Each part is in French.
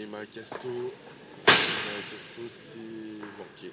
Et Macasto c'est manqué.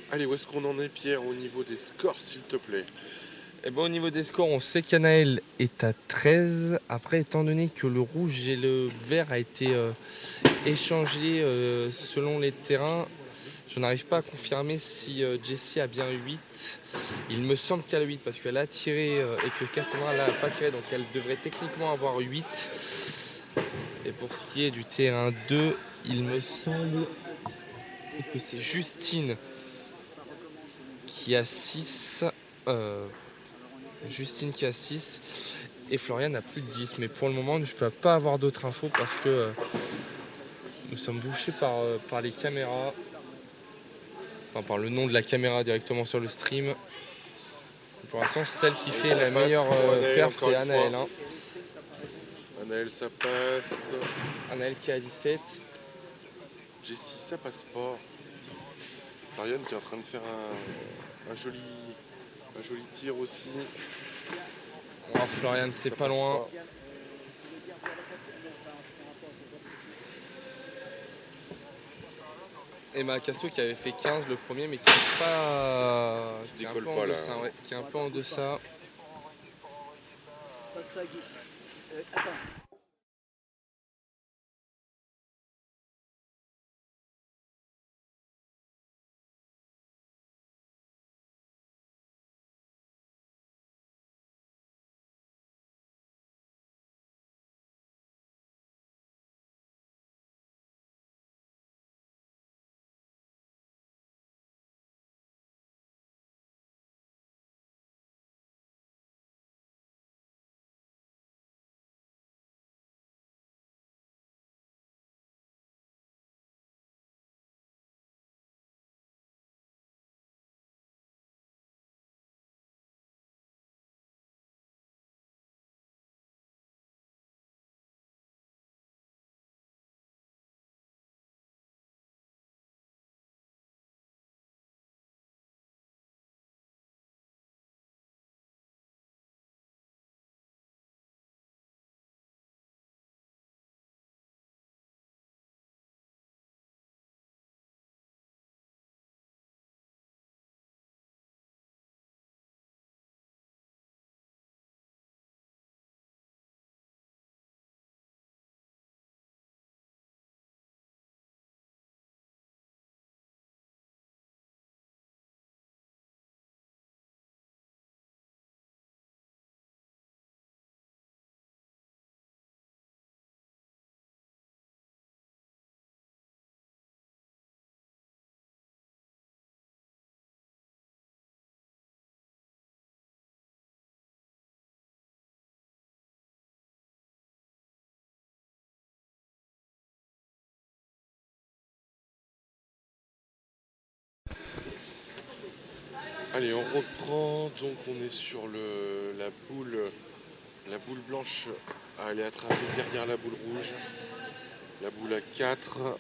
Allez, où est-ce qu'on en est, Pierre, au niveau des scores, s'il te plaît? Et bon, au niveau des scores, on sait qu'Anaël est à 13. Après, étant donné que le rouge et le vert a été échangé selon les terrains, je n'arrive pas à confirmer si Jessie a bien 8. Il me semble qu'elle a 8 parce qu'elle a tiré et que Cassandra n'a pas tiré, donc elle devrait techniquement avoir 8. Et pour ce qui est du terrain 2, il me semble que c'est Justine qui a 6. Justine qui a 6 et Florian a plus de 10. Mais pour le moment, je ne peux pas avoir d'autres infos parce que nous sommes bouchés par les caméras. Enfin, par le nom de la caméra directement sur le stream. Pour l'instant, celle qui fait la meilleure perf, c'est Anaël. Hein. Anaël, ça passe. Anaël qui a 17. Jessie, ça passe pas. Florian qui est en train de faire un joli tir aussi. Oh, Florian, c'est pas loin. Pas. Et Macasto qui avait fait 15 le premier, mais qui n'est pas. Qui est un peu en deçà. Ouais, qui est un peu en deçà. Attends. Allez, on reprend, donc on est sur la boule blanche à aller attraper derrière la boule rouge. La boule à 4.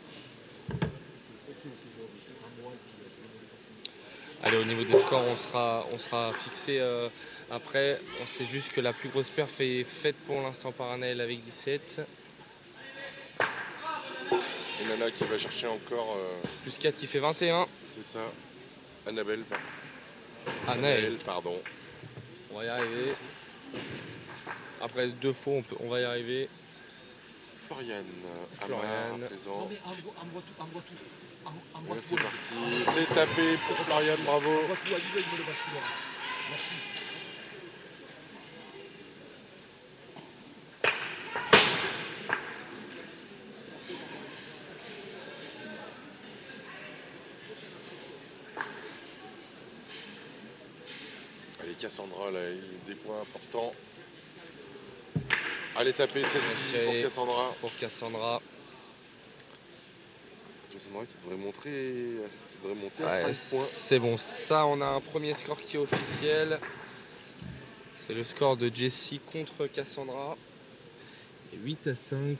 Allez, au niveau des scores, on sera fixé après. On sait juste que la plus grosse perf est faite pour l'instant par Anaël avec 17. Et Nana qui va chercher encore... Plus 4 qui fait 21. C'est ça. Annabelle, Anaël, pardon. On va y arriver. Après 2 faux, on va y arriver. Florian. Florian. À présent. C'est parti. C'est tapé pour Florian, bravo. Allez, Cassandra, là, il y a des points importants. Allez taper celle-ci pour Cassandra. Pour Cassandra. Cassandra qui devrait monter à 5 points. C'est bon, ça on a un premier score qui est officiel. C'est le score de Jessie contre Cassandra. Et 8-5.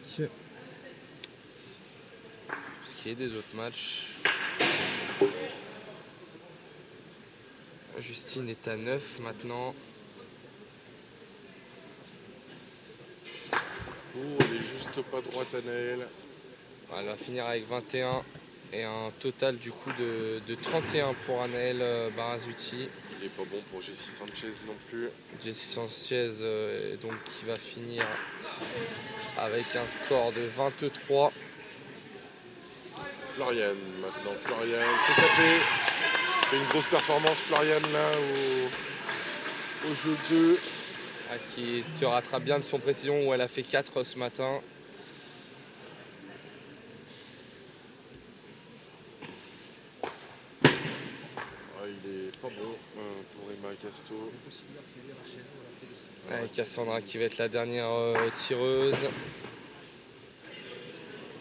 Pour ce qui est des autres matchs. Justine est à 9 maintenant. Elle est juste pas droite à Naël. Elle va finir avec 21 et un total du coup de 31 pour Anaël Barazuti. Il n'est pas bon pour Jessie Sanchez non plus. Jessie Sanchez donc qui va finir avec un score de 23. Floriane maintenant. Floriane s'est tapé. Fait une grosse performance Floriane là au jeu 2. Qui se rattrape bien de son précision où elle a fait 4 ce matin. Il est pas bon pour Emma Casto. Cassandra qui va être la dernière tireuse.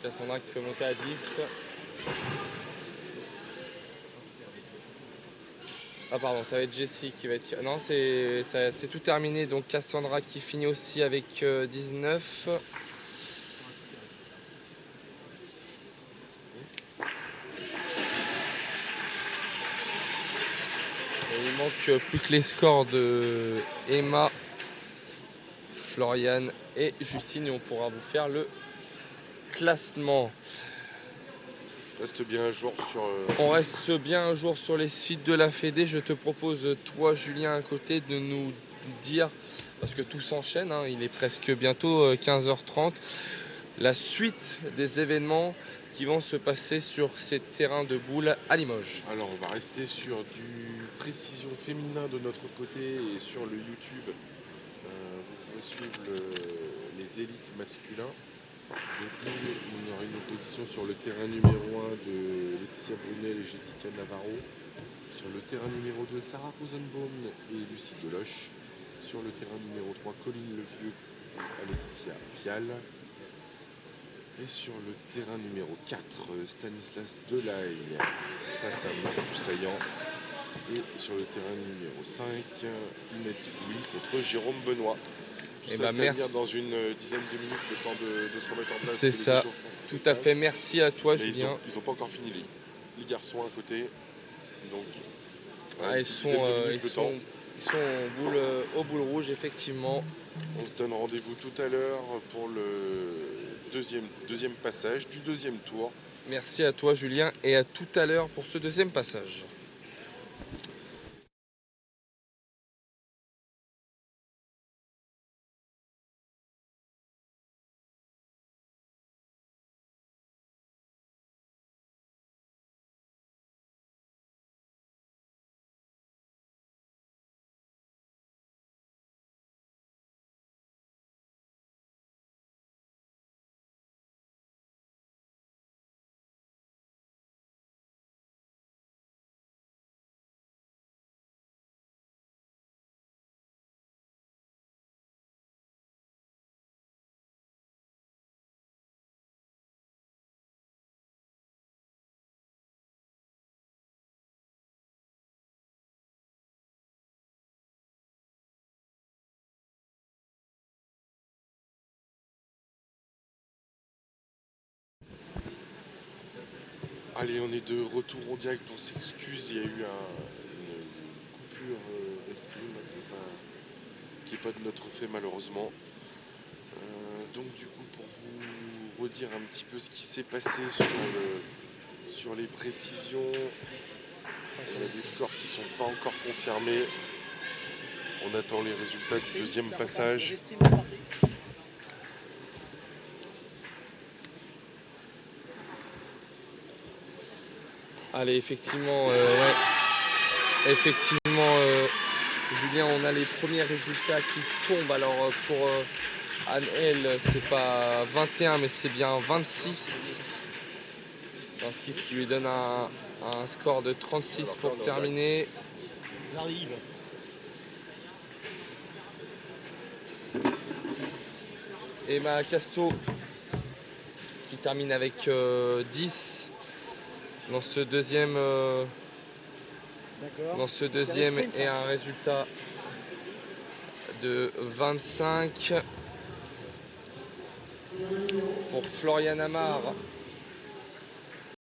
Cassandra qui peut monter à 10. Ah pardon, ça va être Jessie qui va être... Non, c'est tout terminé. Donc Cassandra qui finit aussi avec 19. Et il manque plus que les scores de Emma, Floriane et Justine et on pourra vous faire le classement. Reste bien un jour sur... On reste bien un jour sur les sites de la Fédé. Je te propose, toi Julien, à côté, de nous dire, parce que tout s'enchaîne, hein, il est presque bientôt 15h30, la suite des événements qui vont se passer sur ces terrains de boules à Limoges. Alors on va rester sur du précision féminin de notre côté et sur le YouTube. Vous pouvez suivre les élites masculins. Donc nous, on aura une opposition sur le terrain numéro 1 de Laetitia Brunel et Jessica Navarro. Sur le terrain numéro 2, Sarah Rosenbaum et Lucie Deloche. Sur le terrain numéro 3, Colline Levieux et Alexia Fial. Et sur le terrain numéro 4, Stanislas Delahaye face à Marc Saillant. Et sur le terrain numéro 5, Inès Bouy contre Jérôme Benoît. Et ça va venir dans une dizaine de minutes, le temps de se remettre en place. C'est ça, tout à fait. Merci à toi, Julien. Ils n'ont pas encore fini les garçons à côté. Donc, ils sont au boule rouge, effectivement. On se donne rendez-vous tout à l'heure pour le deuxième passage du deuxième tour. Merci à toi, Julien, et à tout à l'heure pour ce deuxième passage. Allez, on est de retour en direct, on s'excuse, il y a eu une coupure restream qui n'est pas de notre fait malheureusement. Donc du coup, pour vous redire un petit peu ce qui s'est passé sur les précisions, on a des scores qui ne sont pas encore confirmés. On attend les résultats du deuxième passage. Allez, effectivement, Julien, on a les premiers résultats qui tombent. Alors pour Anne-Elle, c'est pas 21 mais c'est bien 26. Ce qui lui donne un score de 36 pour terminer. J'arrive. Emma Casto qui termine avec 10 dans ce deuxième, et un résultat de 25 pour Florian Amar